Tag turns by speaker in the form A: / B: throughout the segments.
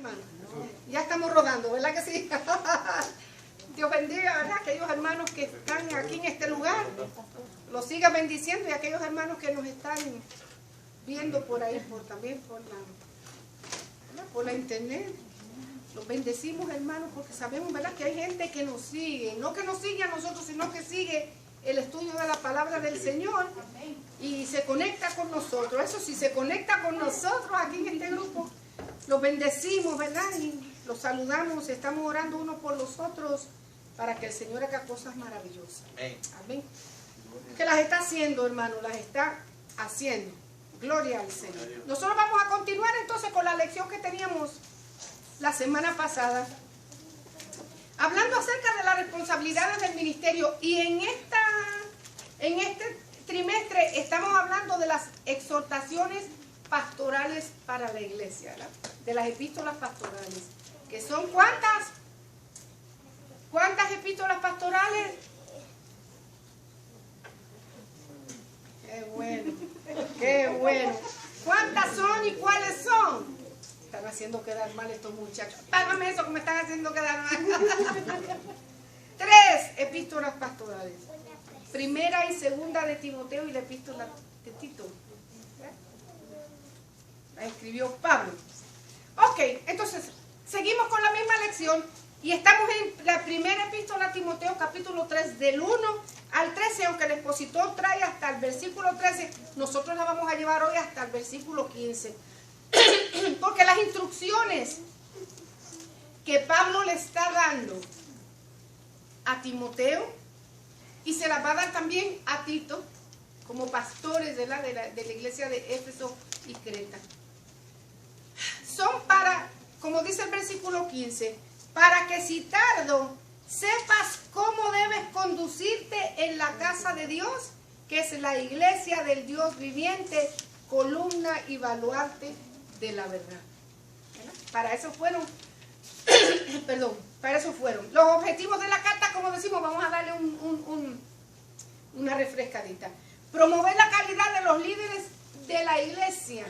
A: hermano? Ya estamos rodando, ¿verdad que sí? Dios bendiga, ¿verdad? Aquellos hermanos que están aquí en este lugar, los siga bendiciendo, y aquellos hermanos que nos están viendo por ahí, también por la internet. Los bendecimos, hermanos, porque sabemos, ¿verdad?, que hay gente que nos sigue, no que nos sigue a nosotros, sino que sigue el estudio de la palabra del Señor y se conecta con nosotros. Eso sí, se conecta con nosotros aquí en este grupo. Los bendecimos, ¿verdad? Y los saludamos, estamos orando unos por los otros para que el Señor haga cosas maravillosas. Amén. Que las está haciendo, hermano, las está haciendo. Gloria al Señor. Nosotros vamos a continuar entonces con la lección que teníamos la semana pasada, hablando acerca de las responsabilidades del ministerio, y en este trimestre estamos hablando de las exhortaciones pastorales para la iglesia, ¿verdad? De las epístolas pastorales, que son ¿cuántas epístolas pastorales? Qué bueno. ¿Cuántas son y cuáles son? Están haciendo quedar mal estos muchachos. Págame eso que me están haciendo quedar mal. 3 epístolas pastorales. Primera y segunda de Timoteo y la epístola de Tito. La escribió Pablo. Ok, entonces seguimos con la misma lección y estamos en la primera epístola a Timoteo, capítulo 3, del 1 al 13, aunque el expositor trae hasta el versículo 13, nosotros la vamos a llevar hoy hasta el versículo 15. Porque las instrucciones que Pablo le está dando a Timoteo, y se las va a dar también a Tito, como pastores de la iglesia de Éfeso y Creta, son para, como dice el versículo 15, para que si tardo sepas cómo debes conducirte en la casa de Dios, que es la iglesia del Dios viviente, columna y baluarte de la verdad. ¿Verdad? Para eso fueron, para eso fueron. Los objetivos de la carta, como decimos, vamos a darle una refrescadita. Promover la calidad de los líderes de la iglesia.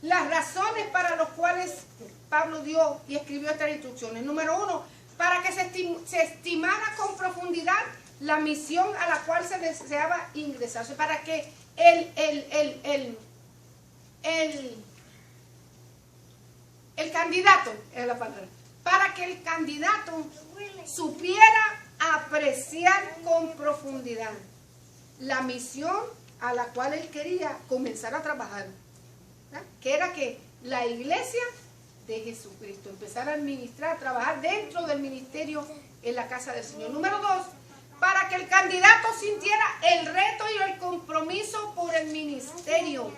A: Las razones para las cuales Pablo dio y escribió estas instrucciones. Número 1, para que se estimara con profundidad la misión a la cual se deseaba ingresarse. Para que el candidato, es la palabra, para que el candidato supiera apreciar con profundidad la misión a la cual él quería comenzar a trabajar, ¿verdad? Que era que la iglesia de Jesucristo empezara a administrar, a trabajar dentro del ministerio en la casa del Señor. Número 2, para que el candidato sintiera el reto y el compromiso por el ministerio.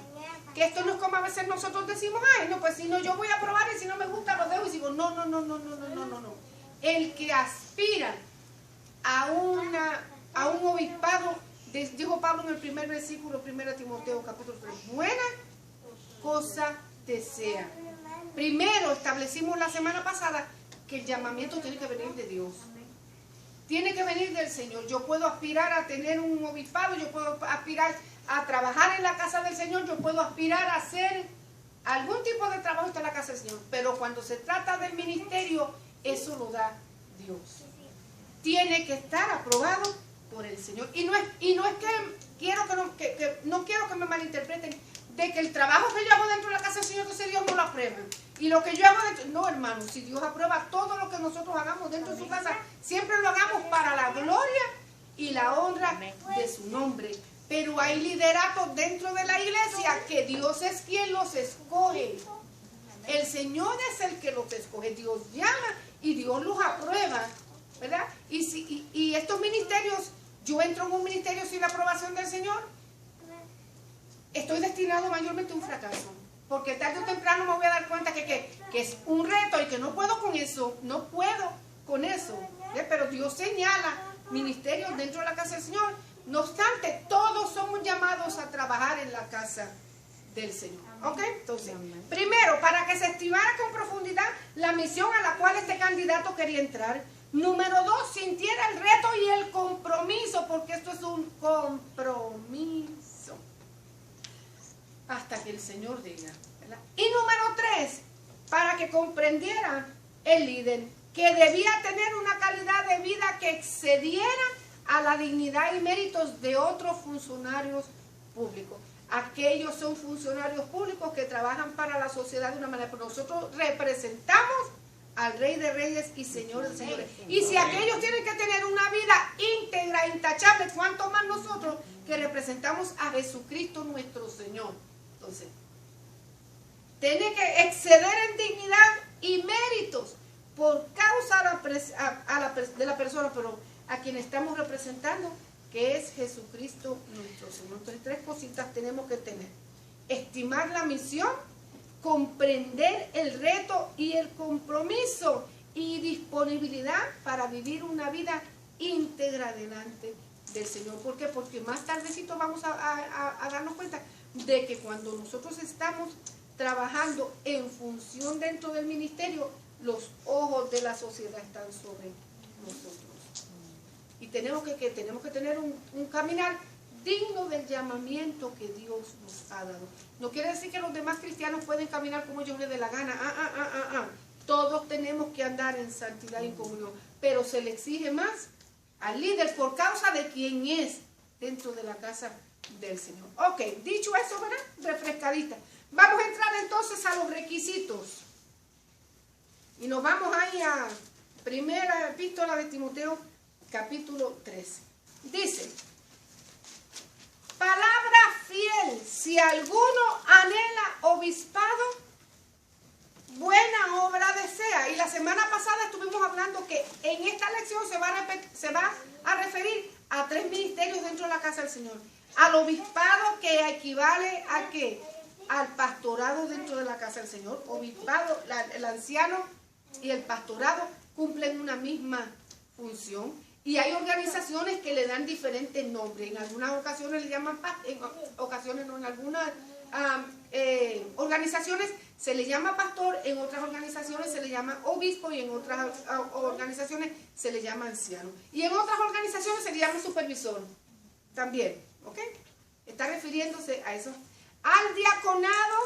A: Que esto no es como a veces nosotros decimos, ay, no, pues si no, yo voy a probar y si no me gusta lo dejo y digo, no. El que aspira a un obispado, dijo Pablo en el primer versículo, 1 Timoteo capítulo 3, buena cosa desea. Primero establecimos la semana pasada que el llamamiento tiene que venir de Dios. Tiene que venir del Señor. Yo puedo aspirar a tener un obispado, yo puedo aspirar a trabajar en la casa del Señor, yo puedo aspirar a hacer algún tipo de trabajo en la casa del Señor, pero cuando se trata del ministerio, eso lo da Dios. Tiene que estar aprobado por el Señor. Y no es que no quiero que me malinterpreten de que el trabajo que yo hago dentro de la casa del Señor, entonces Dios no lo aprueba. Y lo que yo hago dentro, no, hermano, si Dios aprueba todo lo que nosotros hagamos dentro de su casa, siempre lo hagamos para la gloria y la honra de su nombre. Pero hay lideratos dentro de la iglesia que Dios es quien los escoge. El Señor es el que los escoge. Dios llama y Dios los aprueba, ¿verdad? Y estos ministerios, yo entro en un ministerio sin la aprobación del Señor, estoy destinado mayormente a un fracaso. Porque tarde o temprano me voy a dar cuenta que es un reto y que no puedo con eso. No puedo con eso. ¿Ves? Pero Dios señala ministerios dentro de la casa del Señor. No obstante, todos somos llamados a trabajar en la casa del Señor. ¿Ok? Entonces, primero, para que se estimara con profundidad la misión a la cual este candidato quería entrar. Número 2, sintiera el reto y el compromiso, porque esto es un compromiso. Hasta que el Señor diga, ¿verdad? Y número 3, para que comprendiera el líder que debía tener una calidad de vida que excediera a la dignidad y méritos de otros funcionarios públicos. Aquellos son funcionarios públicos que trabajan para la sociedad de una manera, pero nosotros representamos al Rey de Reyes y Señor de Señores. Y si aquellos tienen que tener una vida íntegra, intachable, ¿cuánto más nosotros que representamos a Jesucristo nuestro Señor? Entonces, tiene que exceder en dignidad y méritos por causa de la persona, pero a quien estamos representando, que es Jesucristo nuestro Señor. Entonces, tres cositas tenemos que tener: estimar la misión, comprender el reto y el compromiso y disponibilidad para vivir una vida íntegra delante del Señor. ¿Por qué? Porque más tardecito vamos a darnos cuenta de que cuando nosotros estamos trabajando en función dentro del ministerio, los ojos de la sociedad están sobre nosotros. Y tenemos que tener un caminar digno del llamamiento que Dios nos ha dado. No quiere decir que los demás cristianos pueden caminar como ellos les dé la gana. Todos tenemos que andar en santidad y comunión, pero se le exige más al líder por causa de quien es dentro de la casa del Señor. Ok, dicho eso, ¿verdad? Refrescadita. Vamos a entrar entonces a los requisitos. Y nos vamos ahí a primera epístola de Timoteo, capítulo 13. Dice: palabra fiel, si alguno anhela obispado, buena obra desea. Y la semana pasada estuvimos hablando que en esta lección se va a referir a tres ministerios dentro de la casa del Señor. Al obispado, que equivale a ¿qué? Al pastorado dentro de la casa del Señor. Obispado, el anciano y el pastorado cumplen una misma función. Y hay organizaciones que le dan diferentes nombres. En algunas ocasiones le llaman en ocasiones no, en algunas organizaciones se le llama pastor, en otras organizaciones se le llama obispo y en otras organizaciones se le llama anciano. Y en otras organizaciones se le llama supervisor también, ¿ok? Está refiriéndose a eso. Al diaconado,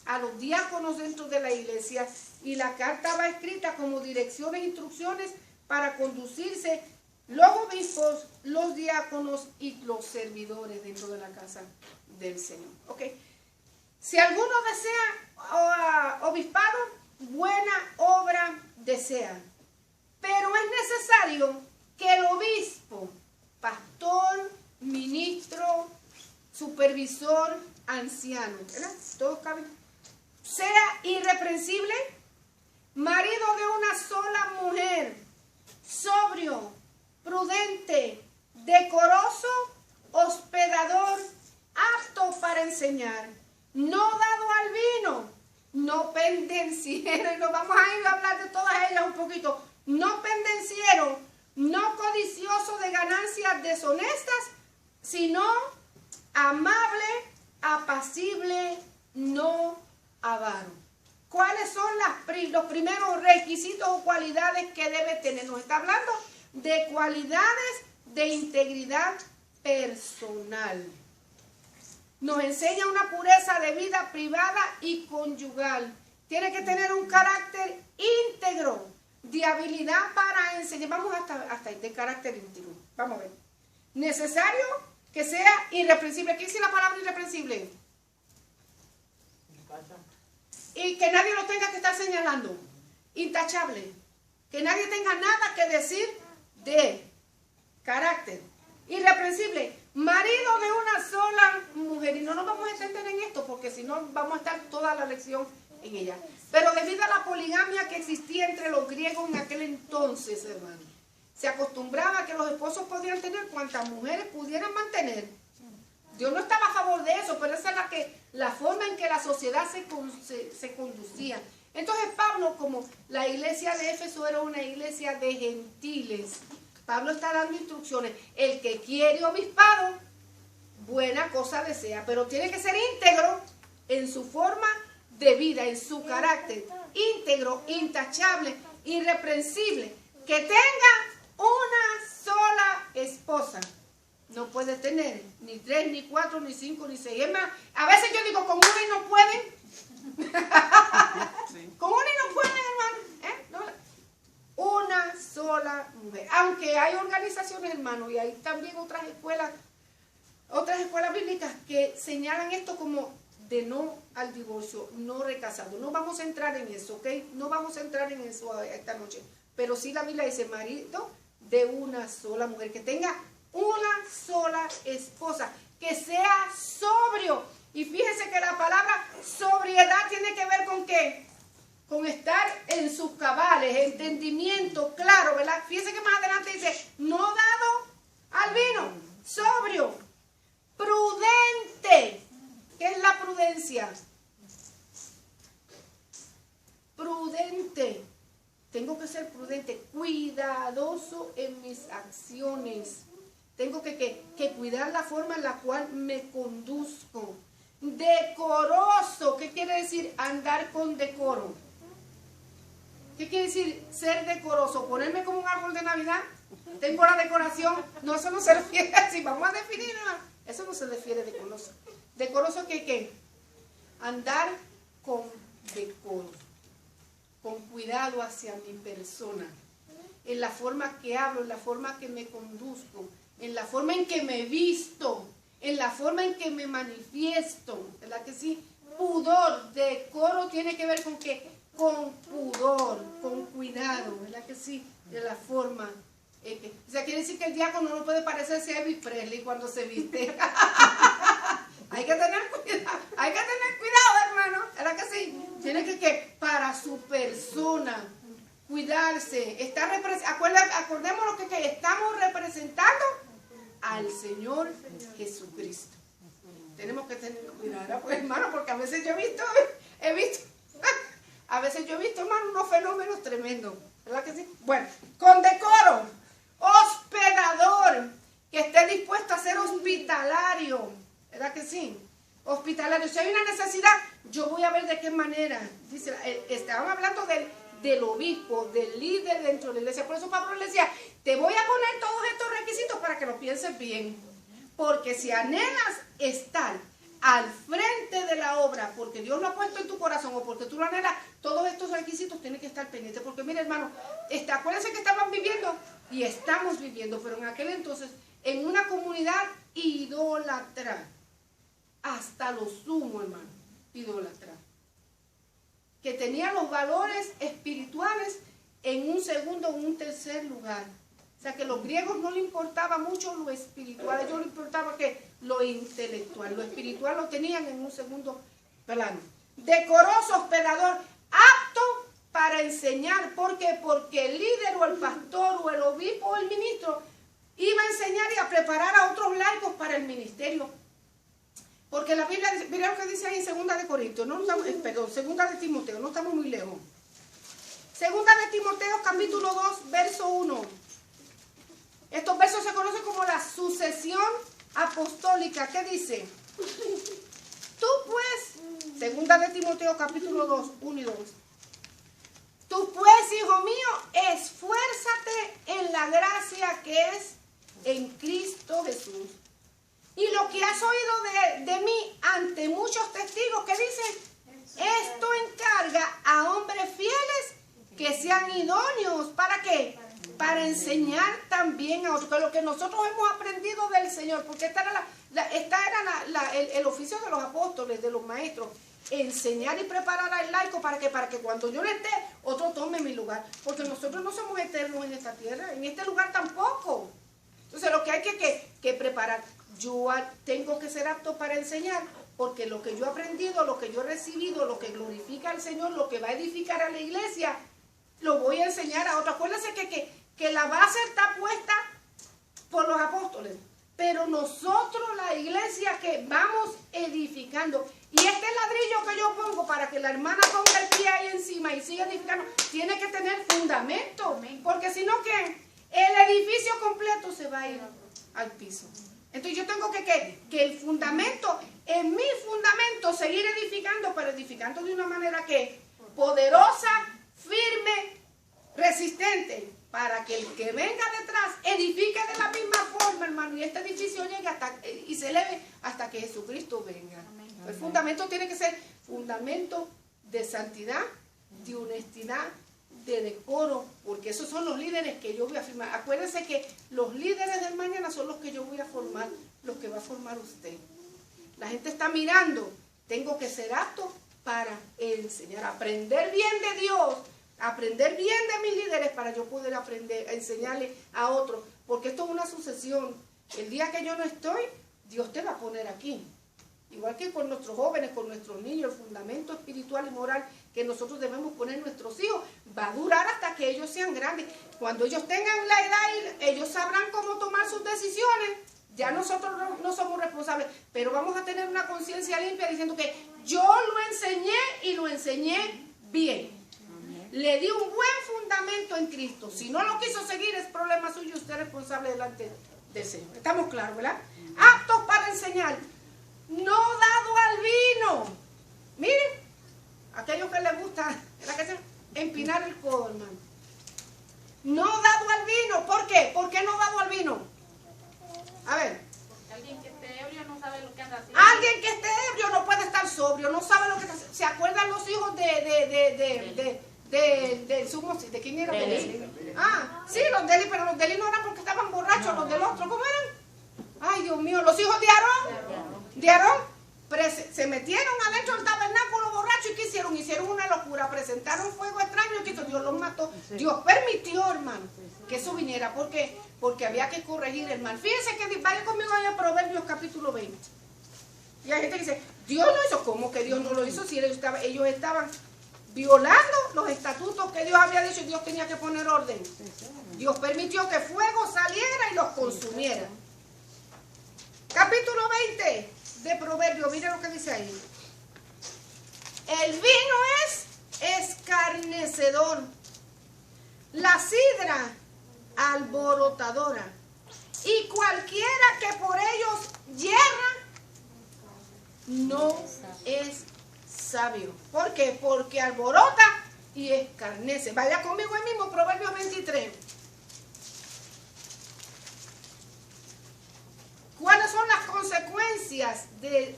A: a los diáconos dentro de la iglesia, y la carta va escrita como direcciones e instrucciones para conducirse los obispos, los diáconos y los servidores dentro de la casa del Señor. ¿Ok? Si alguno desea obispado, buena obra desea. Pero es necesario que el obispo, pastor, ministro, supervisor, anciano, ¿verdad? Todos caben. Sea irreprensible, marido de una sola mujer, sobrio, prudente, decoroso, hospedador, apto para enseñar, no dado al vino, no pendenciero, y nos vamos a ir a hablar de todas ellas un poquito, no pendenciero, no codicioso de ganancias deshonestas, sino amable, apacible, no avaro. ¿Cuáles son los primeros requisitos o cualidades que debe tener? Nos está hablando de cualidades de integridad personal. Nos enseña una pureza de vida privada y conyugal. Tiene que tener un carácter íntegro, de habilidad para enseñar. Vamos hasta ahí, de carácter íntegro. Vamos a ver. Necesario que sea irreprensible. ¿Qué dice la palabra irreprensible? Y que nadie lo tenga que estar señalando. Intachable. Que nadie tenga nada que decir de él. Carácter. Irreprensible. Marido de una sola mujer. Y no nos vamos a extender en esto porque si no vamos a estar toda la lección en ella. Pero debido a la poligamia que existía entre los griegos en aquel entonces, hermano, se acostumbraba que los esposos podían tener cuantas mujeres pudieran mantener. Dios no estaba a favor de eso, pero esa es la forma en que la sociedad se conducía. Entonces Pablo, como la iglesia de Éfeso era una iglesia de gentiles, Pablo está dando instrucciones. El que quiere obispado, buena cosa desea, pero tiene que ser íntegro en su forma de vida, en su carácter, íntegro, intachable, irreprensible, que tenga una sola esposa. No puede tener ni 3, ni 4, ni 5, ni 6. Es más, a veces yo digo, con una y no pueden.
B: Sí.
A: Con una y no pueden, hermano. Una sola mujer. Aunque hay organizaciones, hermano, y hay también otras escuelas bíblicas que señalan esto como de no al divorcio, no recasado. No vamos a entrar en eso, ¿ok? No vamos a entrar en eso esta noche. Pero sí la Biblia dice marido de una sola mujer, que tenga una sola esposa, que sea sobrio. Y fíjese que la palabra sobriedad tiene que ver con ¿qué? Con estar en sus cabales, entendimiento claro, ¿verdad? Fíjese que más adelante dice, no dado al vino, sobrio, prudente. ¿Qué es la prudencia? Prudente. Tengo que ser prudente, cuidadoso en mis acciones. Tengo que cuidar la forma en la cual me conduzco. Decoroso. ¿Qué quiere decir andar con decoro? ¿Qué quiere decir ser decoroso? ¿Ponerme como un árbol de Navidad? ¿Tengo la decoración? No, eso no se refiere así. Vamos a definirla. Eso no se refiere a decoroso. ¿Decoroso qué? Andar con decoro, con cuidado hacia mi persona, en la forma que hablo, en la forma que me conduzco, en la forma en que me visto, en la forma en que me manifiesto, ¿verdad que sí? Pudor, decoro tiene que ver con qué? Con pudor, con cuidado, ¿verdad que sí? De la forma. O sea, quiere decir que el diácono no puede parecerse a Elvis Presley cuando se viste. Hay que tener cuidado, hermano, ¿verdad que sí? Tiene que para su persona, cuidarse, acordémonos que estamos representando al Señor Jesucristo. Tenemos que tener cuidado, pues, hermano, porque a veces yo he visto, hermano, unos fenómenos tremendos, ¿verdad que sí? Bueno, con decoro, hospedador, que esté dispuesto a ser hospitalario, ¿verdad que sí? Hospitalario. Si hay una necesidad, yo voy a ver de qué manera. Dice, estaban hablando del obispo, del líder dentro de la iglesia. Por eso Pablo le decía, te voy a poner todos estos requisitos para que lo pienses bien. Porque si anhelas estar al frente de la obra, porque Dios lo ha puesto en tu corazón o porque tú lo anhelas, todos estos requisitos tienen que estar pendientes. Porque mire, hermano, acuérdense que estaban viviendo y estamos viviendo, pero en aquel entonces, en una comunidad idólatra. Hasta lo sumo, hermano, idólatra. Que tenía los valores espirituales en un segundo o un tercer lugar. O sea, que a los griegos no le importaba mucho lo espiritual, a ellos les importaba que lo intelectual, lo espiritual lo tenían en un segundo plano. Decoroso, hospedador, apto para enseñar. ¿Por qué? Porque el líder o el pastor o el obispo o el ministro iba a enseñar y a preparar a otros laicos para el ministerio. Porque la Biblia, mira lo que dice ahí en 2 de Corintios, perdón, 2 de Timoteo, no estamos muy lejos. 2 de Timoteo, capítulo 2, verso 1. Estos versos se conocen como la sucesión apostólica. ¿Qué dice? Tú pues, 2 de Timoteo, capítulo 2, 1 y 2. Tú pues, hijo mío, esfuérzate en la gracia que es en Cristo Jesús. Y lo que has oído de mí ante muchos testigos, que dicen, esto encarga a hombres fieles que sean idóneos. ¿Para qué? Para enseñar también a otros. Que lo que nosotros hemos aprendido del Señor, porque esta era el oficio de los apóstoles, de los maestros, enseñar y preparar al laico para que cuando yo no esté, otro tome mi lugar. Porque nosotros no somos eternos en esta tierra, en este lugar tampoco. Entonces lo que hay que preparar. Yo tengo que ser apto para enseñar, porque lo que yo he aprendido, lo que yo he recibido, lo que glorifica al Señor, lo que va a edificar a la iglesia, lo voy a enseñar a otros. Acuérdense que la base está puesta por los apóstoles, pero nosotros, la iglesia, que vamos edificando. Y este ladrillo que yo pongo para que la hermana ponga el pie ahí encima y siga edificando, tiene que tener fundamento, porque si no, ¿qué? El edificio completo se va a ir al piso. Entonces yo tengo que el fundamento, en mi fundamento, seguir edificando, pero edificando de una manera que poderosa, firme, resistente, para que el que venga detrás edifique de la misma forma, hermano, y este edificio llegue y se eleve hasta que Jesucristo venga. El fundamento tiene que ser fundamento de santidad, de honestidad, de decoro, porque esos son los líderes que yo voy a formar. Acuérdense que los líderes del mañana son los que yo voy a formar, los que va a formar usted. La gente está mirando, tengo que ser apto para enseñar, aprender bien de Dios, aprender bien de mis líderes para yo poder aprender, enseñarle a otros, porque esto es una sucesión. El día que yo no estoy, Dios te va a poner aquí. Igual que con nuestros jóvenes, con nuestros niños, el fundamento espiritual y moral que nosotros debemos poner en nuestros hijos, va a durar hasta que ellos sean grandes. Cuando ellos tengan la edad, ellos sabrán cómo tomar sus decisiones. Ya nosotros no somos responsables, pero vamos a tener una conciencia limpia diciendo que yo lo enseñé y lo enseñé bien. Le di un buen fundamento en Cristo. Si no lo quiso seguir, es problema suyo, usted es responsable delante del Señor. ¿Estamos claros, verdad? Aptos para enseñar. No dado al vino. Miren, aquellos que les gusta empinar el codo, hermano. No dado al vino. ¿Por qué? ¿Por qué no dado al vino? A ver.
B: Porque alguien que esté ebrio no sabe lo que anda haciendo.
A: Alguien que esté ebrio no puede estar sobrio, no sabe lo que está haciendo. ¿Se acuerdan los hijos de sumo? ¿De quién era? Ah, sí, los de Eli, pero los de Eli no eran porque estaban borrachos, los del otro, ¿cómo eran? Ay, Dios mío, los hijos de Aarón. De Aarón se metieron adentro del tabernáculo borracho y ¿qué hicieron? Hicieron una locura, presentaron fuego extraño que Dios los mató. Dios permitió, hermano, que eso viniera. ¿Por qué? Porque había que corregir el mal. Fíjense que vaya conmigo en Proverbios capítulo 20. Y hay gente que dice, Dios lo hizo. ¿Cómo que Dios no lo hizo? Si ellos estaban violando los estatutos que Dios había dicho y Dios tenía que poner orden. Dios permitió que fuego saliera y los consumiera. Capítulo 20 de Proverbios, miren lo que dice ahí. El vino es escarnecedor, la sidra alborotadora, y cualquiera que por ellos yerra no es sabio. ¿Por qué? Porque alborota y escarnece. Vaya conmigo ahí mismo, Proverbios 23. ¿Cuáles son las consecuencias del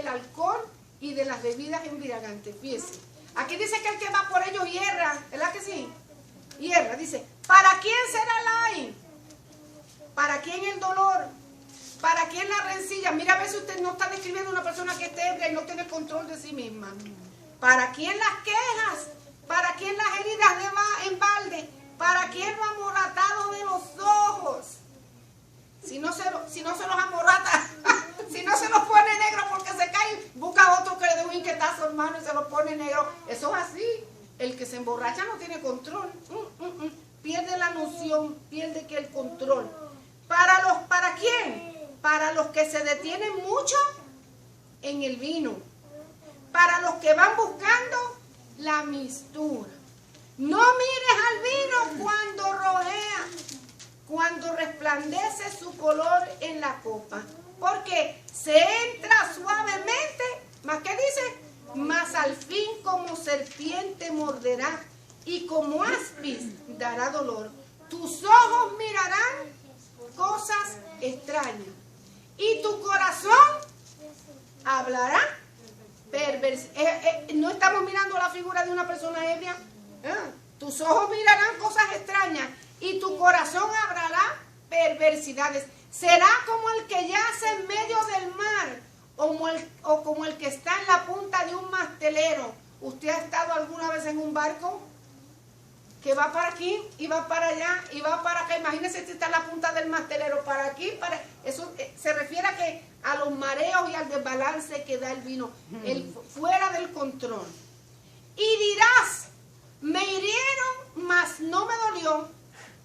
A: alcohol y de las bebidas embriagantes? Fíjense. Aquí dice que el que va por ellos hierra, ¿verdad que sí? Hierra, dice, ¿para quién será el ay? ¿Para quién el dolor? ¿Para quién la rencilla? Mira a ver si usted no está describiendo una persona que esté ebria y no tiene control de sí misma. ¿Para quién las quejas? ¿Para quién las heridas en balde? ¿Para quién lo amoratado de los ojos? Si no se los amorrata, si no se los pone negro porque se cae, busca otro que le dé un inquietazo, hermano, y se lo pone negro. Eso es así. El que se emborracha no tiene control. Pierde la noción, pierde el control. ¿Para quién? Para los que se detienen mucho en el vino. Para los que van buscando la mistura. No mires al vino cuando rojea, cuando resplandece su color en la copa, porque se entra suavemente, ¿más qué dice? Mas al fin como serpiente morderá y como áspis dará dolor. Tus ojos mirarán cosas extrañas y tu corazón hablará perversidad. No estamos mirando la figura de una persona ebria. Tus ojos mirarán cosas extrañas y tu corazón hablará perversidades. Será como el que yace en medio del mar o como el que está en la punta de un mastelero. ¿Usted ha estado alguna vez en un barco que va para aquí y va para allá y va para acá? Imagínese si está en la punta del mastelero, para aquí, para eso. Se refiere a los mareos y al desbalance que da el vino, fuera del control. Y dirás, me hirieron, mas no me dolió.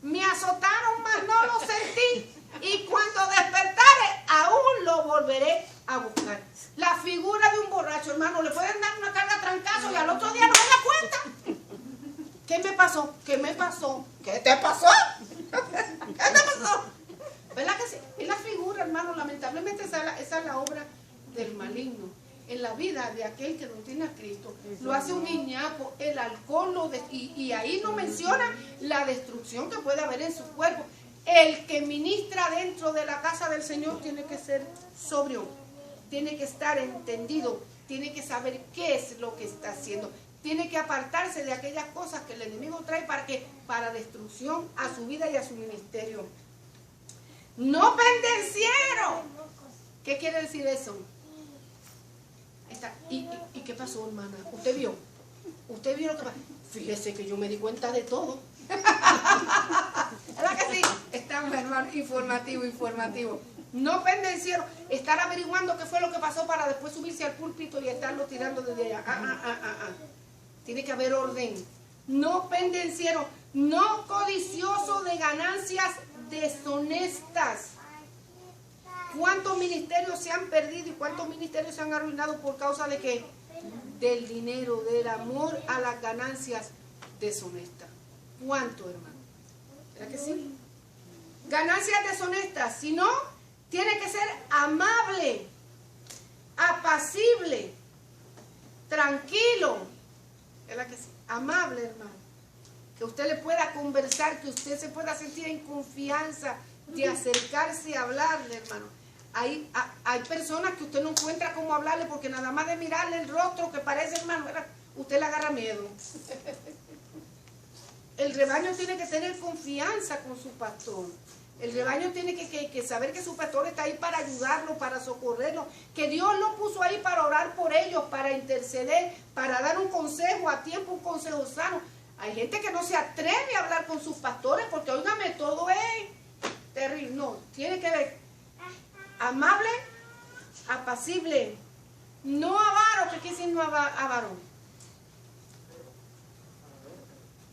A: Me azotaron, mas no lo sentí. Y cuando despertare, aún lo volveré a buscar. La figura de un borracho, hermano, le pueden dar una carga trancazo y al otro día no se da cuenta. ¿Qué me pasó? ¿Qué me pasó? ¿Qué te pasó? ¿Qué te pasó? ¿Verdad que sí? Es la figura, hermano, lamentablemente esa es la obra del maligno. En la vida de aquel que no tiene a Cristo, lo hace un guiñapo, el alcohol, y ahí no menciona la destrucción que puede haber en su cuerpo. El que ministra dentro de la casa del Señor tiene que ser sobrio, tiene que estar entendido, tiene que saber qué es lo que está haciendo, tiene que apartarse de aquellas cosas que el enemigo trae para destrucción a su vida y a su ministerio. No pendencieron. ¿Qué quiere decir eso? ¿Y qué pasó, hermana? ¿Usted vio? ¿Usted vio lo que pasó? Fíjese que yo me di cuenta de todo. ¿Verdad que sí? Estamos, hermano, informativo. No pendencieron. Estar averiguando qué fue lo que pasó para después subirse al púlpito y estarlo tirando desde allá. Tiene que haber orden. No pendencieron. No codicioso de ganancias deshonestas. ¿Cuántos ministerios se han perdido y cuántos ministerios se han arruinado por causa de qué? Del dinero, del amor a las ganancias deshonestas. ¿Cuánto, hermano? ¿Verdad que sí? Ganancias deshonestas. Si no, tiene que ser amable, apacible, tranquilo. ¿Verdad que sí? Amable, hermano. Que usted le pueda conversar, que usted se pueda sentir en confianza de acercarse a hablarle, hermano. Hay personas que usted no encuentra cómo hablarle porque nada más de mirarle el rostro que parece, hermano, usted le agarra miedo. El rebaño tiene que tener confianza con su pastor. El rebaño tiene que saber que su pastor está ahí para ayudarlo, para socorrerlo, que Dios lo puso ahí para orar por ellos, para interceder, para dar un consejo a tiempo, un consejo sano. Hay gente que no se atreve a hablar con sus pastores porque, óigame, todo es terrible. No, tiene que ver amable, apacible, no avaro. ¿Qué quiere decir no avaro?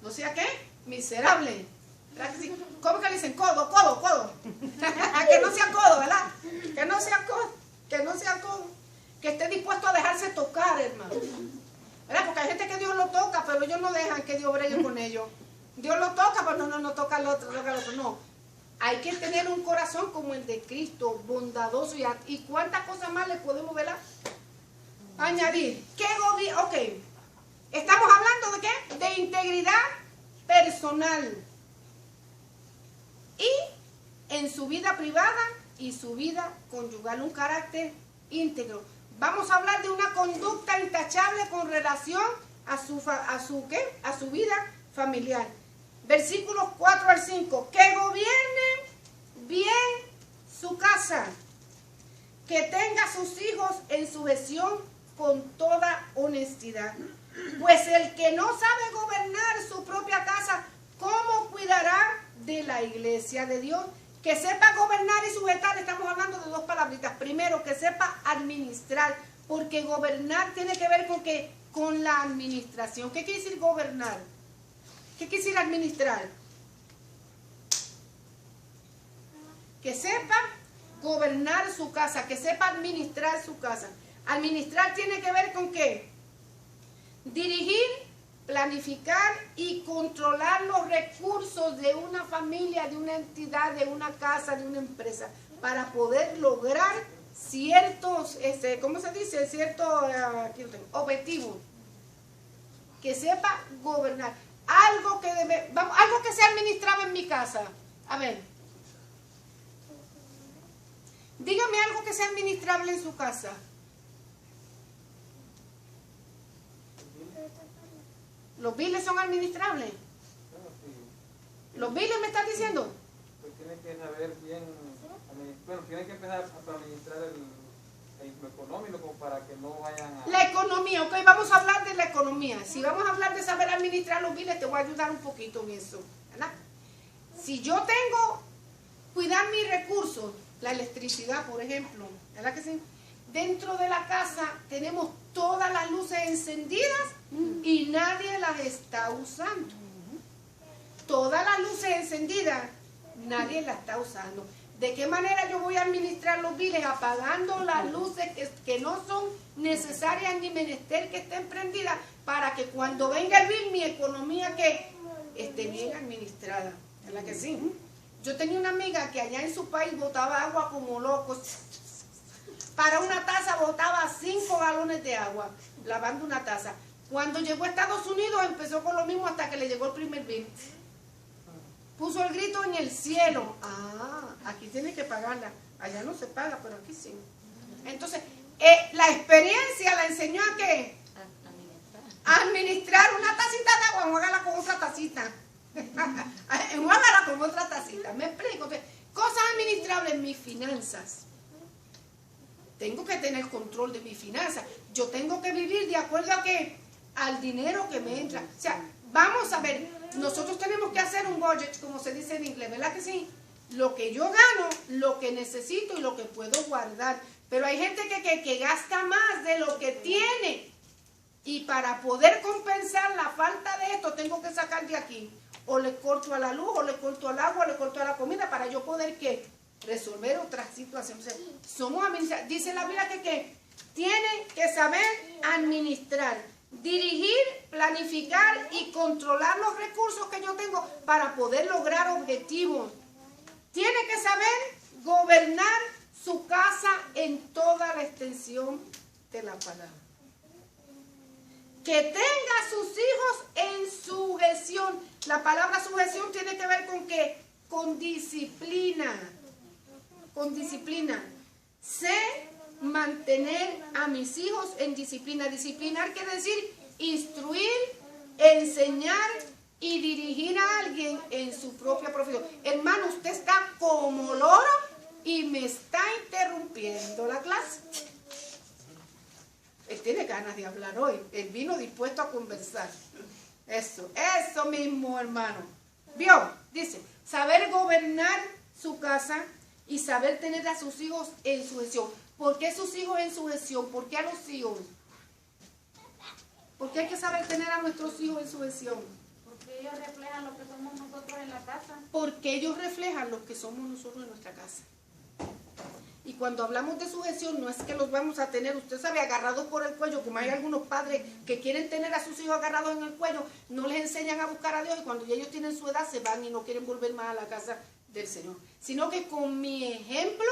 A: ¿No sea qué? Miserable. ¿Cómo que le dicen? Codo. Que no sea codo, ¿verdad? Que no sea codo. Que esté dispuesto a dejarse tocar, hermano. ¿Verdad? Porque hay gente que Dios lo toca, pero ellos no dejan que Dios bregue con ellos. Dios lo toca, pero no toca al otro, no. Hay que tener un corazón como el de Cristo, bondadoso. ¿Y cuántas cosas más le podemos ver? Añadir. ¿Qué gobierno? Ok. Estamos hablando de qué? De integridad personal. Y en su vida privada y su vida conyugal, un carácter íntegro. Vamos a hablar de una conducta intachable con relación a su vida familiar. Versículos 4 al 5. Que gobierne bien su casa, que tenga a sus hijos en sujeción con toda honestidad. Pues el que no sabe gobernar su propia casa, ¿cómo cuidará de la iglesia de Dios? Que sepa gobernar y sujetar. Estamos hablando de dos palabritas. Primero, que sepa administrar, porque gobernar tiene que ver con la administración. ¿Qué quiere decir gobernar? ¿Qué quiere decir administrar? Que sepa gobernar su casa, que sepa administrar su casa. Administrar tiene que ver con ¿qué? Dirigir, planificar y controlar los recursos de una familia, de una entidad, de una casa, de una empresa, para poder lograr ciertos, ¿cómo se dice? Ciertos objetivos. Que sepa gobernar. Algo que sea administrado en mi casa. A ver. Dígame algo que sea administrable en su casa. ¿Los biles son administrables? ¿Los biles me están diciendo?
C: Pues tiene que saber bien, bueno, tiene que empezar a administrar lo económico como para que no vayan a...
A: La economía, ok, vamos a hablar de la economía. Si vamos a hablar de saber administrar los biles, te voy a ayudar un poquito en eso, ¿verdad? Si yo tengo, cuidar mis recursos, la electricidad, por ejemplo, ¿verdad que sí? Dentro de la casa tenemos todas las luces encendidas y nadie las está usando. Todas las luces encendidas, nadie las está usando. ¿De qué manera yo voy a administrar los biles? Apagando las luces que no son necesarias ni menester que estén prendidas, para que cuando venga el bill, mi economía que esté bien administrada. ¿Verdad que sí? Yo tenía una amiga que allá en su país botaba agua como loco. Para una taza botaba 5 galones de agua, lavando una taza. Cuando llegó a Estados Unidos empezó con lo mismo hasta que le llegó el primer bill. Puso el grito en el cielo. Aquí tiene que pagarla. Allá no se paga, pero aquí sí. Entonces, la experiencia la enseñó a qué? administrar una tacita de agua, enjuágala con otra tacita. Enjuágala con otra tacita. ¿Me explico? Entonces, cosas administrables, mis finanzas. Tengo que tener control de mis finanzas. Yo tengo que vivir de acuerdo a qué, al dinero que me entra. O sea, vamos a ver, nosotros tenemos que hacer un budget, como se dice en inglés, ¿verdad que sí? Lo que yo gano, lo que necesito y lo que puedo guardar. Pero hay gente que gasta más de lo que tiene. Y para poder compensar la falta de esto, tengo que sacar de aquí. O le corto a la luz, o le corto al agua, o le corto a la comida, para yo poder, ¿qué? Resolver otras situaciones. O sea, somos administradores. Dice la Biblia que tienen que saber administrar, dirigir, planificar y controlar los recursos que yo tengo para poder lograr objetivos. Tiene que saber gobernar su casa en toda la extensión de la palabra. Que tenga a sus hijos en sujeción. La palabra sujeción tiene que ver con ¿qué? Con disciplina. Con disciplina. Sé mantener a mis hijos en disciplina. Disciplinar quiere decir instruir, enseñar y dirigir a alguien en su propia profesión. Hermano, usted está como loro y me está interrumpiendo la clase. Él tiene ganas de hablar hoy. Él vino dispuesto a conversar. Eso mismo, hermano. ¿Vio? Dice, saber gobernar su casa y saber tener a sus hijos en sujeción. ¿Por qué sus hijos en sujeción? ¿Por qué a los hijos? ¿Por qué hay que saber tener a nuestros hijos en sujeción?
B: Porque ellos reflejan lo que somos nosotros en la casa.
A: Porque ellos reflejan lo que somos nosotros en nuestra casa. Y cuando hablamos de sujeción, no es que los vamos a tener, usted sabe, agarrados por el cuello, como hay algunos padres que quieren tener a sus hijos agarrados en el cuello, no les enseñan a buscar a Dios y cuando ya ellos tienen su edad se van y no quieren volver más a la casa del Señor. Sino que con mi ejemplo,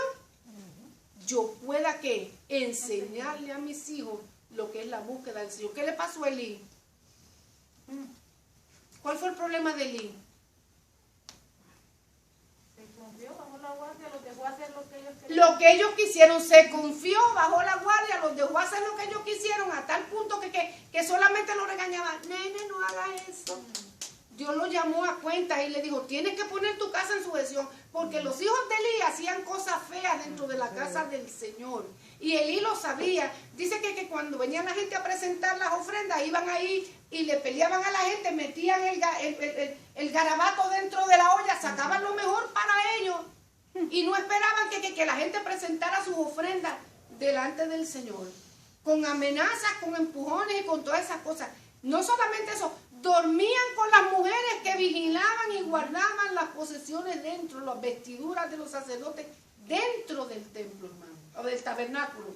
A: yo pueda ¿qué? Enseñarle a mis hijos lo que es la búsqueda del Señor. ¿Qué le pasó a Elí? ¿Cuál fue el problema de Elí?
B: Confió, bajó la guardia, los dejó hacer lo que ellos querían.
A: Lo que ellos quisieron, se confió, bajó la guardia, los dejó hacer lo que ellos quisieron, a tal punto que solamente lo regañaban. Nene, no hagas eso. Dios lo llamó a cuenta y le dijo, tienes que poner tu casa en sujeción, porque los hijos de Elí hacían cosas feas dentro de la casa del Señor. Y Elí lo sabía. Dice que cuando venía la gente a presentar las ofrendas, iban ahí y le peleaban a la gente, metían el garabato dentro de la olla, sacaban lo mejor para ellos. Y no esperaban que la gente presentara sus ofrendas delante del Señor. Con amenazas, con empujones y con todas esas cosas. No solamente eso, dormían con las mujeres que vigilaban y guardaban las posesiones dentro, las vestiduras de los sacerdotes dentro del templo, hermano, o del tabernáculo.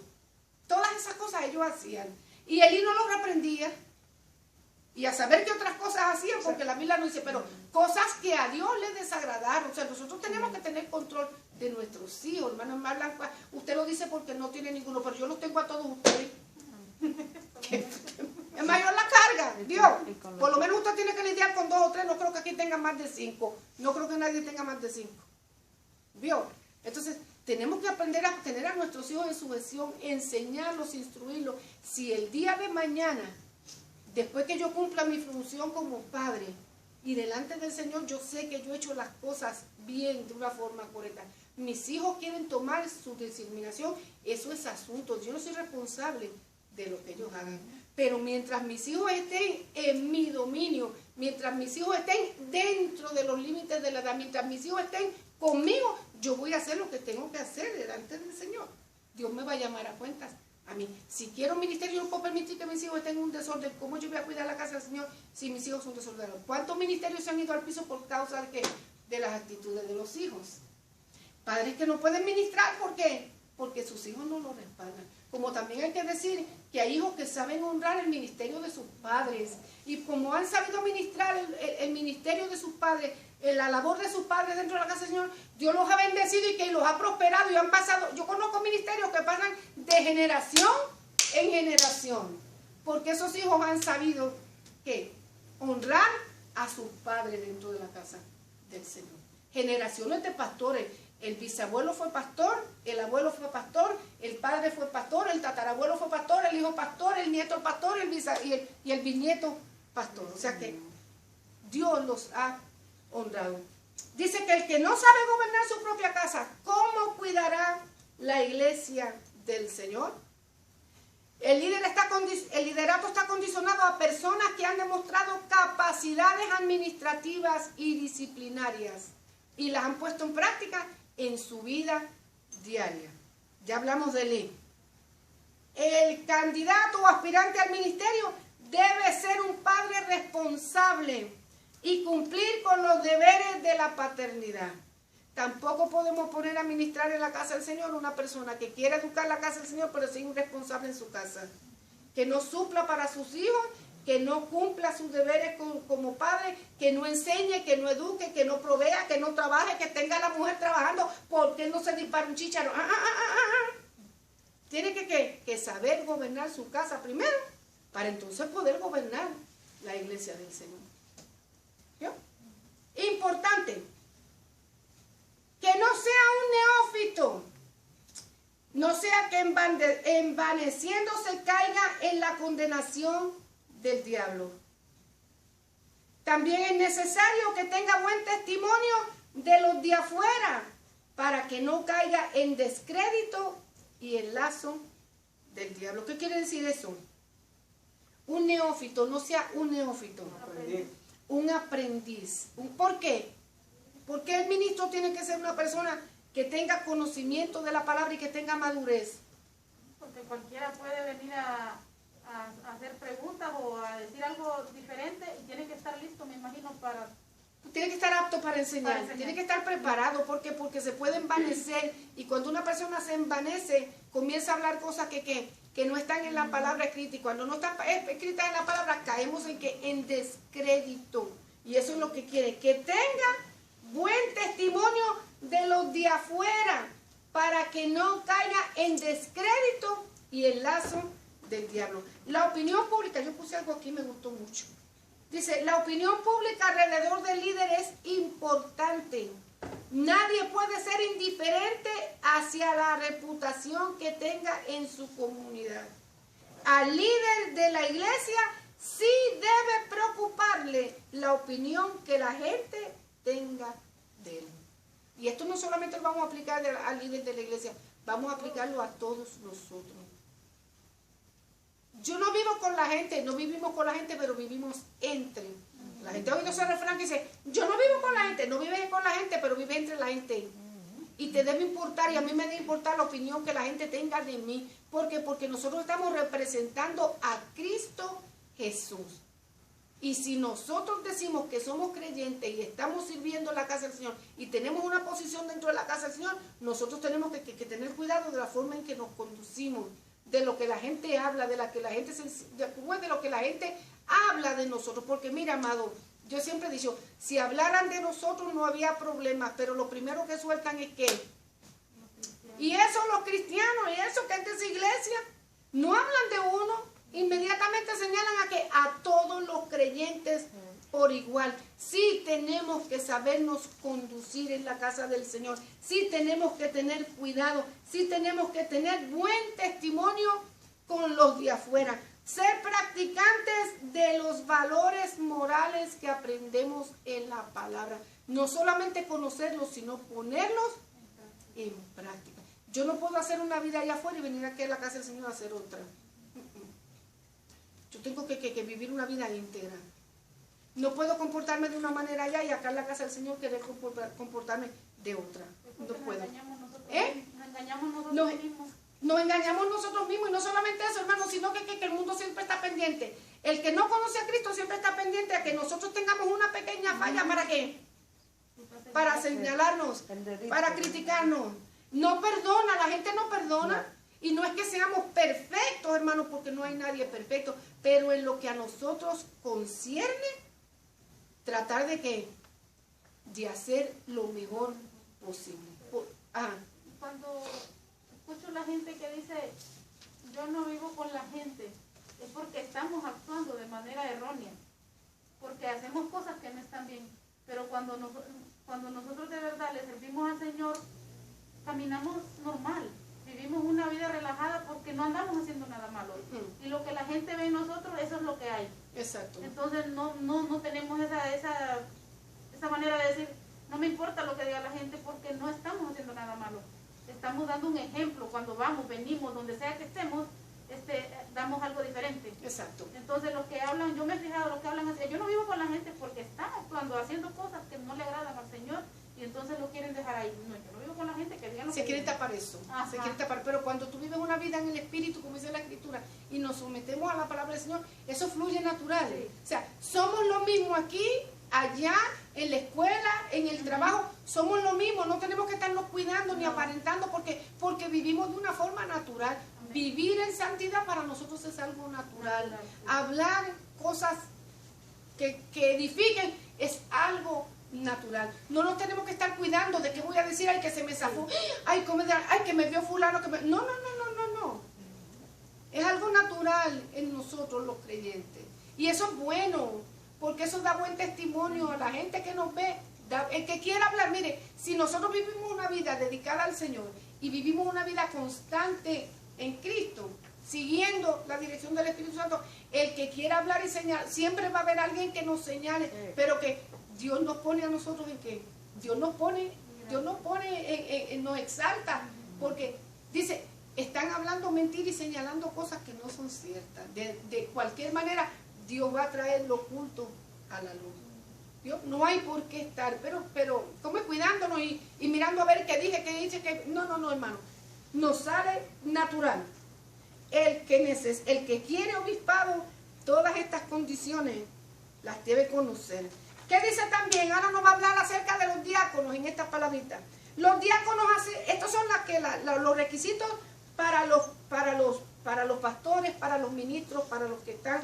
A: Todas esas cosas ellos hacían. Y Elí no los reprendía. Y a saber qué otras cosas hacían, porque la Biblia no dice, pero cosas que a Dios le desagradaron. O sea, nosotros tenemos que tener control de nuestros hijos, hermano. Usted lo dice porque no tiene ninguno, pero yo los tengo a todos ustedes. Es mayor la carga, Dios. Por lo menos usted tiene que lidiar con 2 o 3. No creo que aquí tengan más de 5. No creo que nadie tenga más de 5. ¿Vio? Entonces, tenemos que aprender a tener a nuestros hijos en sujeción, enseñarlos, instruirlos. Si el día de mañana, después que yo cumpla mi función como padre y delante del Señor, yo sé que yo he hecho las cosas bien, de una forma correcta. Mis hijos quieren tomar su determinación, eso es asunto. Yo no soy responsable de lo que ellos hagan. Pero mientras mis hijos estén en mi dominio, mientras mis hijos estén dentro de los límites de la edad, mientras mis hijos estén conmigo, yo voy a hacer lo que tengo que hacer delante del Señor. Dios me va a llamar a cuentas a mí. Si quiero un ministerio, no puedo permitir que mis hijos estén en un desorden. ¿Cómo yo voy a cuidar la casa del Señor si mis hijos son desordenados? ¿Cuántos ministerios se han ido al piso por causa de qué? De las actitudes de los hijos. Padres que no pueden ministrar, ¿por qué? Porque sus hijos no lo respaldan. Como también hay que decir que hay hijos que saben honrar el ministerio de sus padres. Y como han sabido ministrar el ministerio de sus padres, la labor de sus padres dentro de la casa del Señor, Dios los ha bendecido y que los ha prosperado y han pasado. Yo conozco ministerios que pasan de generación en generación. Porque esos hijos han sabido ¿qué? Honrar a sus padres dentro de la casa del Señor. Generaciones de pastores. El bisabuelo fue pastor, el abuelo fue pastor, el padre fue pastor, el tatarabuelo fue pastor, el hijo pastor, el nieto pastor, y el bisnieto pastor. O sea que Dios los ha honrado. Dice que el que no sabe gobernar su propia casa, ¿cómo cuidará la iglesia del Señor? El liderato está condicionado a personas que han demostrado capacidades administrativas y disciplinarias y las han puesto en práctica en su vida diaria. Ya hablamos de ley. El candidato o aspirante al ministerio debe ser un padre responsable y cumplir con los deberes de la paternidad. Tampoco podemos poner a ministrar en la casa del Señor una persona que quiera educar la casa del Señor, pero es irresponsable en su casa. Que no supla para sus hijos, que no cumpla sus deberes como padre, que no enseñe, que no eduque, que no provea, que no trabaje, que tenga a la mujer trabajando, porque no se dispara un chícharo. Tiene que saber gobernar su casa primero, para entonces poder gobernar la iglesia del Señor. ¿Yo? Importante. Que no sea un neófito, no sea que envaneciéndose caiga en la condenación del diablo. También es necesario que tenga buen testimonio de los de afuera para que no caiga en descrédito y en lazo del diablo. ¿Qué quiere decir eso? Un neófito, no sea un neófito, un aprendiz. ¿Por qué? Porque el ministro tiene que ser una persona que tenga conocimiento de la palabra y que tenga madurez.
B: Porque cualquiera puede venir a hacer preguntas o a decir algo diferente y tiene que estar listo, me imagino, para...
A: Tiene que estar apto para enseñar, tiene que estar preparado, porque se puede envanecer, y cuando una persona se envanece, comienza a hablar cosas que no están en la palabra escrita, y cuando no están escritas en la palabra, caemos en descrédito, y eso es lo que quiere, que tenga buen testimonio de los de afuera, para que no caiga en descrédito y en lazo del diablo. La opinión pública, yo puse algo aquí, me gustó mucho. Dice, la opinión pública alrededor del líder es importante. Nadie puede ser indiferente hacia la reputación que tenga en su comunidad. Al líder de la iglesia sí debe preocuparle la opinión que la gente tenga de él. Y esto no solamente lo vamos a aplicar al líder de la iglesia, vamos a aplicarlo a todos nosotros. Yo no vivo con la gente, no vivimos con la gente, pero vivimos entre la gente. Ha oído ese refrán que dice, yo no vivo con la gente, no vives con la gente, pero vives entre la gente. Y te debe importar, y a mí me debe importar la opinión que la gente tenga de mí. ¿Por qué? Porque nosotros estamos representando a Cristo Jesús. Y si nosotros decimos que somos creyentes y estamos sirviendo en la casa del Señor y tenemos una posición dentro de la casa del Señor, nosotros tenemos que tener cuidado de la forma en que nos conducimos, de lo que la gente habla, de lo que la gente habla de nosotros. Porque mira, amado, yo siempre he dicho, si hablaran de nosotros no había problemas, pero lo primero que sueltan es ¿qué? Y eso los cristianos, y eso que es de esa iglesia, no hablan de uno. Inmediatamente señalan a todos los creyentes por igual. Sí tenemos que sabernos conducir en la casa del Señor. Sí tenemos que tener cuidado. Sí tenemos que tener buen testimonio con los de afuera. Ser practicantes de los valores morales que aprendemos en la palabra. No solamente conocerlos, sino ponerlos en práctica. Yo no puedo hacer una vida allá afuera y venir aquí a la casa del Señor a hacer otra. Yo tengo que vivir una vida íntegra. No puedo comportarme de una manera allá y acá en la casa del Señor querer comportarme de otra. No puedo. Nos engañamos nosotros mismos, y no solamente eso, hermano, sino que el mundo siempre está pendiente. El que no conoce a Cristo siempre está pendiente a que nosotros tengamos una pequeña falla. ¿Para qué? Para señalarnos, para criticarnos. No perdona, la gente no perdona. Y no es que seamos perfectos, hermanos, porque no hay nadie perfecto, pero en lo que a nosotros concierne, tratar de ¿qué? De hacer lo mejor posible.
B: Cuando escucho a la gente que dice, yo no vivo con la gente, es porque estamos actuando de manera errónea, porque hacemos cosas que no están bien. Pero cuando nosotros de verdad le servimos al Señor, caminamos normal, vivimos una vida relajada porque no andamos haciendo nada malo. Y lo que la gente ve en nosotros, eso es lo que hay.
A: Exacto.
B: Entonces no tenemos esa manera de decir, no me importa lo que diga la gente porque no estamos haciendo nada malo. Estamos dando un ejemplo cuando vamos, venimos, donde sea que estemos, damos algo diferente.
A: Exacto.
B: Entonces los que hablan, yo me he fijado, los que hablan así, yo no vivo con la gente porque están actuando, haciendo cosas que no le agradan al Señor y entonces lo quieren dejar ahí. No, yo no vivo con la gente que digan lo que
A: Se quiere
B: digan.
A: tapar eso,
B: Ajá.
A: se quiere tapar, pero cuando tú vives una vida en el Espíritu, como dice la Escritura, y nos sometemos a la palabra del Señor, eso fluye natural.
B: Sí.
A: O sea, somos lo mismo aquí, allá, en la escuela, en el trabajo, somos lo mismo, no tenemos que estarnos cuidando ni aparentando porque vivimos de una forma natural.
B: Amén.
A: Vivir en santidad para nosotros es algo natural.
B: Natural, sí.
A: Hablar cosas que edifiquen es algo natural. No nos tenemos que estar cuidando de qué voy a decir, ay, que se me zafó, ay, que me vio fulano, que me... No. Es algo natural en nosotros los creyentes. Y eso es bueno, porque eso da buen testimonio a la gente que nos ve. El que quiera hablar, mire, si nosotros vivimos una vida dedicada al Señor y vivimos una vida constante en Cristo, siguiendo la dirección del Espíritu Santo, el que quiera hablar y señalar, siempre va a haber alguien que nos señale, pero que Dios nos pone a nosotros en qué. Dios nos pone, nos exalta, porque dice, están hablando mentira y señalando cosas que no son ciertas. De cualquier manera, Dios va a traer lo oculto a la luz. Dios, no hay por qué estar, pero como cuidándonos y mirando a ver qué dije, qué dice, que no, hermano. Nos sale natural. El que quiere obispado, todas estas condiciones las debe conocer. ¿Qué dice también? Ahora nos va a hablar acerca de los diáconos en estas palabritas. Los diáconos, estos son los requisitos para los pastores, para los ministros, para los que están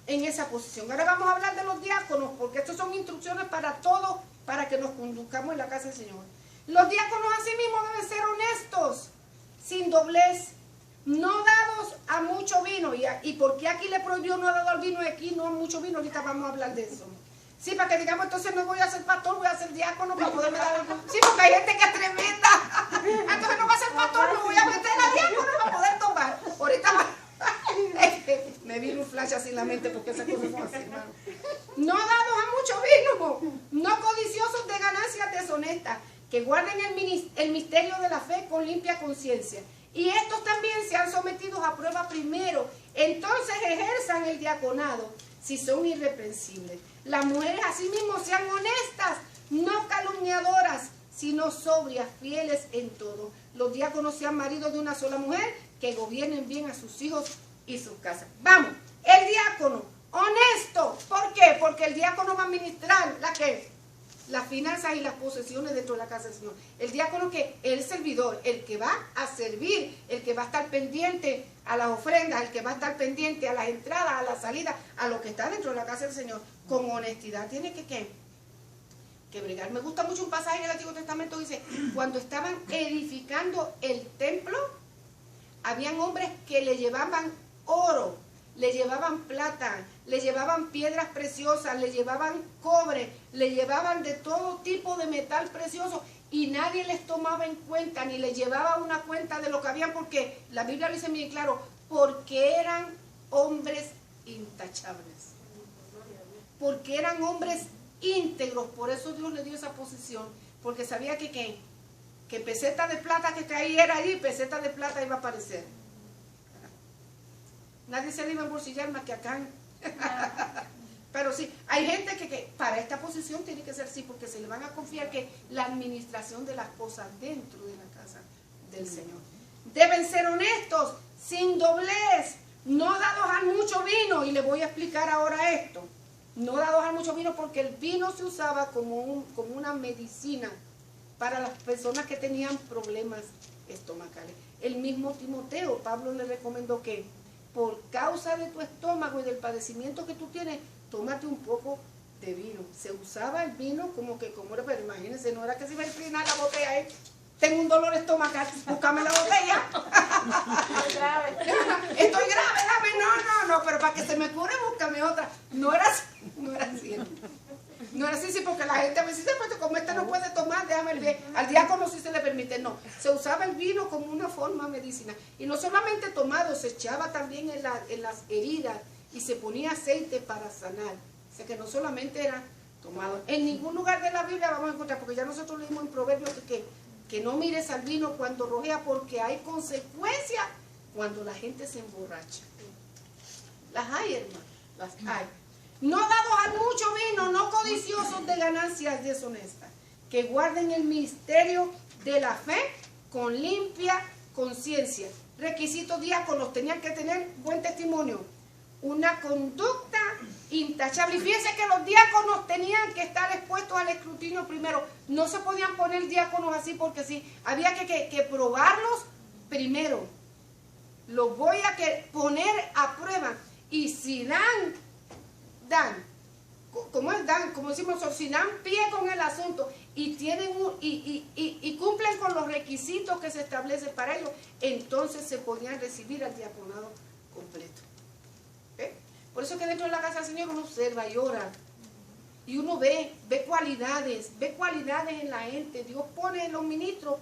A: en esa posición. Ahora vamos a hablar de los diáconos, porque estas son instrucciones para todos, para que nos conduzcamos en la casa del Señor. Los diáconos asimismo deben ser honestos, sin doblez, no dados a mucho vino. ¿Y por qué aquí le prohibió no dado al vino y aquí no a mucho vino? Ahorita vamos a hablar de eso. Sí, para que digamos, entonces no voy a ser pastor, voy a ser diácono para poderme dar el... Sí, porque hay gente que es tremenda. Entonces no voy a ser pastor, me voy a meter a diácono para poder tomar. Ahorita me vino un flash así en la mente porque esas cosas son así, hermano. No dados a mucho vino, no codiciosos de ganancias deshonestas, que guarden el misterio de la fe con limpia conciencia. Y estos también sean sometidos a prueba primero, entonces ejerzan el diaconado, si son irreprensibles. Las mujeres asimismo sean honestas, no calumniadoras, sino sobrias, fieles en todo. Los diáconos sean maridos de una sola mujer, que gobiernen bien a sus hijos y sus casas. Vamos, el diácono, honesto. ¿Por qué? Porque el diácono va a administrar las finanzas y las posesiones dentro de la casa del Señor. El diácono que es el servidor, el que va a servir, el que va a estar pendiente a las ofrendas, el que va a estar pendiente a las entradas, a las salidas, a lo que está dentro de la casa del Señor. Con honestidad tiene que bregar. Me gusta mucho un pasaje en el Antiguo Testamento que dice, cuando estaban edificando el templo, habían hombres que le llevaban oro, le llevaban plata, le llevaban piedras preciosas, le llevaban cobre, le llevaban de todo tipo de metal precioso y nadie les tomaba en cuenta ni les llevaba una cuenta de lo que habían, porque la Biblia lo dice bien claro, porque eran hombres intachables, porque eran hombres íntegros. Por eso Dios le dio esa posición, porque sabía que peseta de plata que cayera allí, peseta de plata iba a aparecer. Nadie se le iba a embolsillar más que acá. Pero sí, hay gente que para esta posición tiene que ser así, porque se le van a confiar que la administración de las cosas dentro de la casa del Señor. Deben ser honestos, sin doblez, no dados a mucho vino. Y le voy a explicar ahora esto. No dados a mucho vino, porque el vino se usaba como una medicina para las personas que tenían problemas estomacales. El mismo Timoteo, Pablo le recomendó que por causa de tu estómago y del padecimiento que tú tienes, tómate un poco de vino. Se usaba el vino como era, pero imagínense, no era que se iba a inclinar la botella, tengo un dolor estomacal, búscame la botella.
B: Estoy grave.
A: Estoy grave, dame, no, pero para que se me cure, búscame otra. No era así. No era así, sí, porque la gente a veces dice, pues como no puede tomar, déjame el vino. Al diácono sí se le permite, no. Se usaba el vino como una forma medicinal. Y no solamente tomado, se echaba también en las heridas y se ponía aceite para sanar. O sea que no solamente era tomado. En ningún lugar de la Biblia vamos a encontrar, porque ya nosotros leímos en Proverbios que no mires al vino cuando rojea, porque hay consecuencias cuando la gente se emborracha. Las hay, hermano, las hay. No dados al mucho vino, no codiciosos de ganancias deshonestas, que guarden el misterio de la fe con limpia conciencia. Requisitos diáconos, tenían que tener buen testimonio, una conducta intachable. Y fíjense que los diáconos tenían que estar expuestos al escrutinio primero. No se podían poner diáconos así porque sí, había que probarlos primero. Los voy a poner a prueba. Y si dan, como decimos nosotros, si dan pie con el asunto y tienen y cumplen con los requisitos que se establecen para ellos, entonces se podían recibir al diaconado completo. ¿Eh? Por eso que dentro de la casa del Señor uno observa y ora. Y uno ve cualidades en la gente. Dios pone en los ministros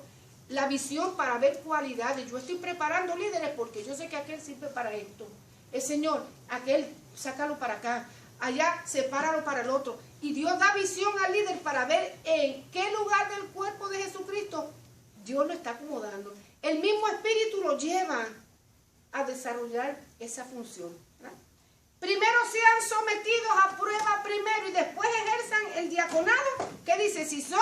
A: la visión para ver cualidades. Yo estoy preparando líderes porque yo sé que aquel sirve para esto. El Señor, aquel, sácalo para acá. Allá, sepáralo para el otro. Y Dios da visión al líder para ver en qué lugar del cuerpo de Jesucristo Dios lo está acomodando. El mismo Espíritu lo lleva a desarrollar esa función, ¿verdad? Primero sean sometidos a prueba primero y después ejerzan el diaconado. ¿Qué dice? Si son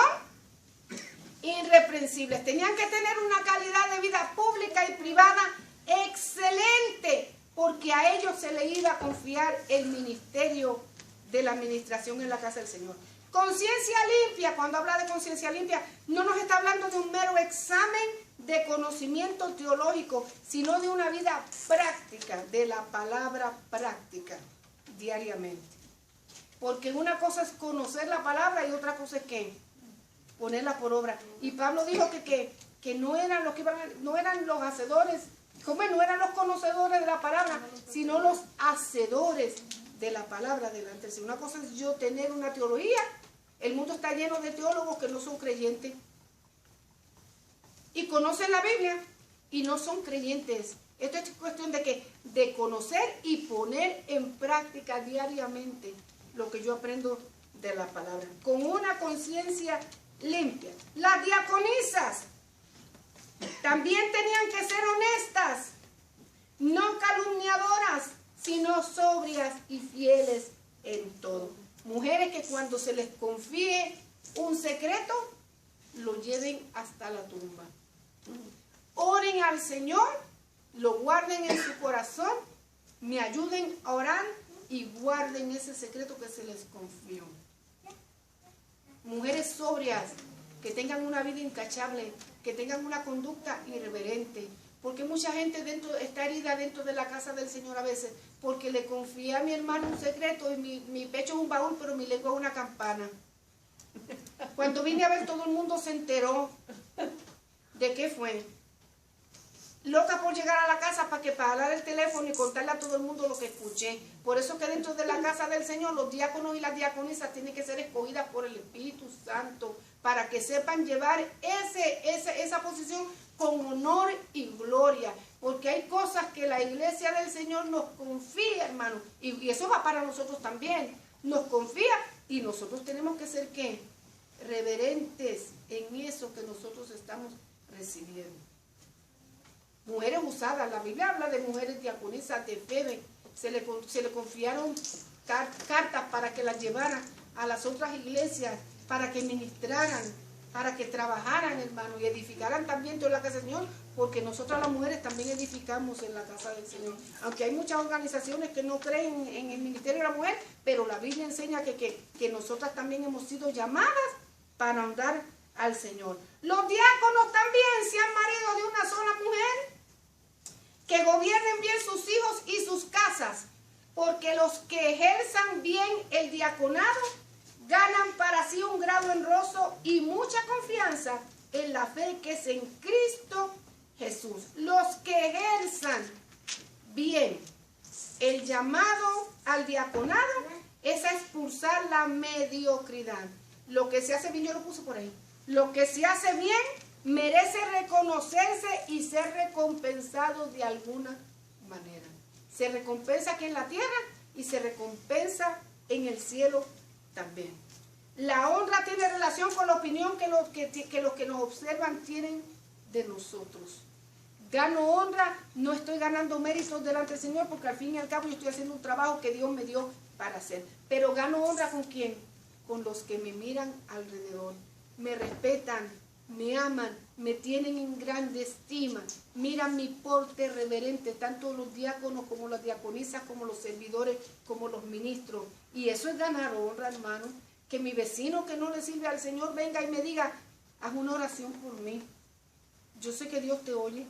A: irreprensibles. Tenían que tener una calidad de vida pública y privada excelente, porque a ellos se le iba a confiar el ministerio de la administración en la casa del Señor. Conciencia limpia, cuando habla de conciencia limpia, no nos está hablando de un mero examen de conocimiento teológico, sino de una vida práctica, de la palabra práctica, diariamente. Porque una cosa es conocer la palabra y otra cosa es ¿qué? Ponerla por obra. Y Pablo dijo que no eran los que no eran los hacedores, como no eran los conocedores de la palabra, sino los hacedores de la palabra delante del Señor. Una cosa es yo tener una teología. El mundo está lleno de teólogos que no son creyentes y conocen la Biblia y no son creyentes. Esto es cuestión de conocer y poner en práctica diariamente lo que yo aprendo de la palabra, con una conciencia limpia. Las diaconisas también tenían que ser honestas, no calumniadoras, sino sobrias y fieles en todo. Mujeres que cuando se les confíe un secreto, lo lleven hasta la tumba. Oren al Señor, lo guarden en su corazón, me ayuden a orar y guarden ese secreto que se les confió. Mujeres sobrias, que tengan una vida intachable, que tengan una conducta irreverente, porque mucha gente está herida dentro de la casa del Señor a veces, porque le confié a mi hermano un secreto y mi pecho es un baúl, pero mi lengua es una campana. Cuando vine a ver, todo el mundo se enteró de qué fue. Loca por llegar a la casa para hablar el teléfono y contarle a todo el mundo lo que escuché. Por eso que dentro de la casa del Señor los diáconos y las diaconisas tienen que ser escogidas por el Espíritu Santo para que sepan llevar esa posición con honor y gloria. Porque hay cosas que la iglesia del Señor nos confía, hermano. Y eso va para nosotros también. Nos confía y nosotros tenemos que ser ¿qué? Reverentes en eso que nosotros estamos recibiendo. Mujeres usadas, la Biblia habla de mujeres diaconisas de Febe, se le confiaron cartas para que las llevaran a las otras iglesias, para que ministraran, para que trabajaran, hermano, y edificaran también toda la casa del Señor, porque nosotras las mujeres también edificamos en la casa del Señor. Aunque hay muchas organizaciones que no creen en el ministerio de la mujer, pero la Biblia enseña que nosotras también hemos sido llamadas para honrar al Señor. Los diáconos también sean maridos de una sola mujer, que gobiernen bien sus hijos y sus casas, porque los que ejerzan bien el diaconado ganan para sí un grado honroso y mucha confianza en la fe que es en Cristo Jesús. Los que ejerzan bien el llamado al diaconado es a expulsar la mediocridad. Lo que se hace bien, yo lo puse por ahí, lo que se hace bien merece reconocerse y ser recompensado de alguna manera. Se recompensa aquí en la tierra y se recompensa en el cielo también. La honra tiene relación con la opinión que los que nos observan tienen de nosotros. Gano honra, no estoy ganando méritos delante del Señor, porque al fin y al cabo yo estoy haciendo un trabajo que Dios me dio para hacer. Pero gano honra ¿con quién? Con los que me miran alrededor. Me respetan, me aman, me tienen en grande estima, miran mi porte reverente, tanto los diáconos como las diaconisas, como los servidores, como los ministros. Y eso es ganar honra, hermano. Que mi vecino que no le sirve al Señor venga y me diga, haz una oración por mí. Yo sé que Dios te oye.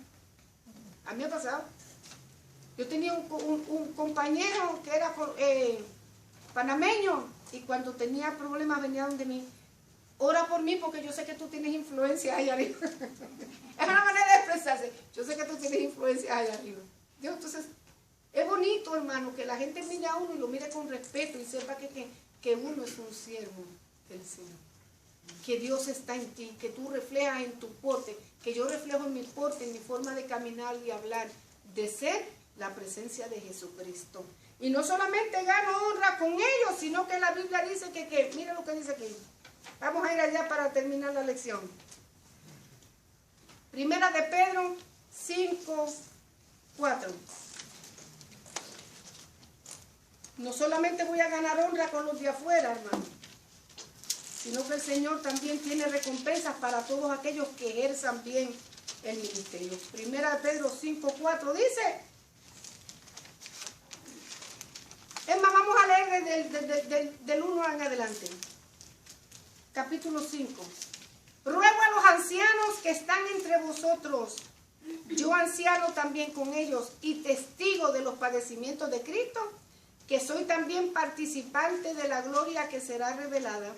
A: A mí me ha pasado. Yo tenía un compañero que era panameño, y cuando tenía problemas venía donde mí. Ora por mí porque yo sé que tú tienes influencia allá arriba. Es una manera de expresarse. Yo sé que tú tienes influencia allá arriba. Dios, entonces, es bonito, hermano, que la gente mire a uno y lo mire con respeto y sepa que uno es un siervo del Señor. Que Dios está en ti, que tú reflejas en tu porte, que yo reflejo en mi porte, en mi forma de caminar y hablar, de ser la presencia de Jesucristo. Y no solamente gano honra con ellos, sino que la Biblia dice que mira lo que dice aquí. Vamos a ir allá para terminar la lección. Primera de Pedro 5:4. No solamente voy a ganar honra con los de afuera, hermano, sino que el Señor también tiene recompensas para todos aquellos que ejerzan bien el ministerio. Primera de Pedro 5:4 dice, es más, vamos a leer del 1 en adelante. Capítulo 5. Ruego a los ancianos que están entre vosotros, yo anciano también con ellos y testigo de los padecimientos de Cristo, que soy también participante de la gloria que será revelada,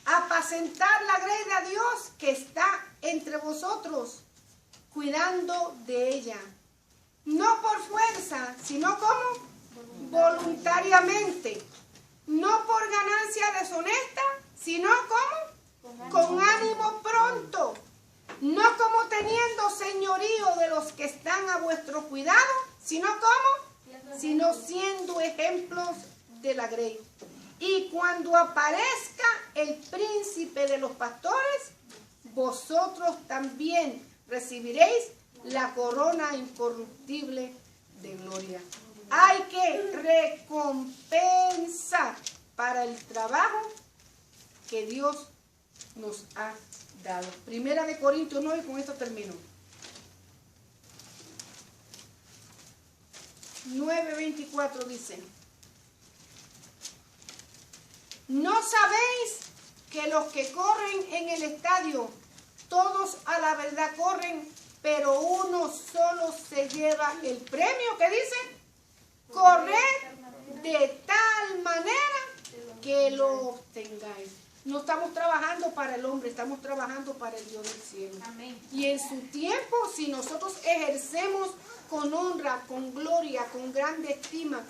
A: apacentar la grey de Dios que está entre vosotros, cuidando de ella, no por fuerza, sino como voluntariamente, no por ganancia deshonesta, sino como con ánimo pronto, no como teniendo señorío de los que están a vuestro cuidado, sino siendo ejemplos de la grey. Y cuando aparezca el príncipe de los pastores, vosotros también recibiréis la corona incorruptible de gloria. Hay que recompensar para el trabajo que Dios nos ha dado. Primera de Corintios 9, y con esto termino. 9:24 dice, ¿no sabéis que los que corren en el estadio, todos a la verdad corren, pero uno solo se lleva el premio? ¿Qué dice? Corred de tal manera que lo obtengáis. No estamos trabajando para el hombre, estamos trabajando para el Dios del cielo.
B: Amén.
A: Y en su tiempo, si nosotros ejercemos con honra, con gloria, con grande estima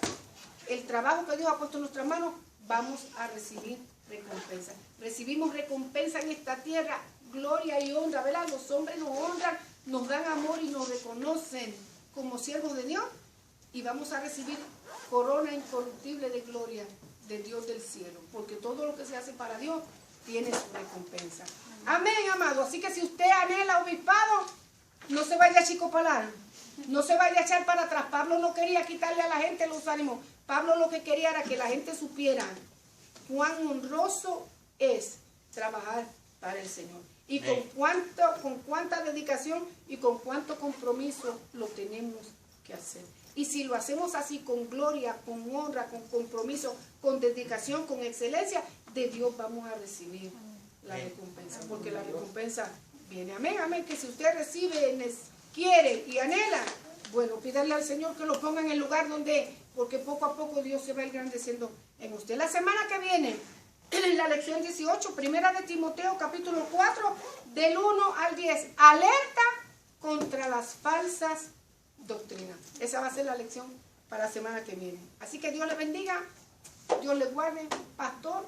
A: el trabajo que Dios ha puesto en nuestras manos, vamos a recibir recompensa. Recibimos recompensa en esta tierra, gloria y honra, ¿verdad? Los hombres nos honran, nos dan amor y nos reconocen como siervos de Dios, y vamos a recibir corona incorruptible de gloria de Dios del cielo, porque todo lo que se hace para Dios tiene su recompensa. Amén, amado. Así que si usted anhela obispado, no se vaya a chicopalar, no se vaya a echar para atrás. Pablo no quería quitarle a la gente los ánimos. Pablo lo que quería era que la gente supiera cuán honroso es trabajar para el Señor, y con cuánta dedicación y con cuánto compromiso lo tenemos que hacer. Y si lo hacemos así, con gloria, con honra, con compromiso, con dedicación, con excelencia, de Dios vamos a recibir la recompensa, porque la recompensa viene. Amén, amén. Que si usted recibe, quiere y anhela, bueno, pídale al Señor que lo ponga en el lugar donde, porque poco a poco Dios se va engrandeciendo en usted. La semana que viene, la lección 18, primera de Timoteo, capítulo 4, del 1 al 10. Alerta contra las falsas doctrina. Esa va a ser la lección para la semana que viene. Así que Dios les bendiga Dios le guarde, pastor.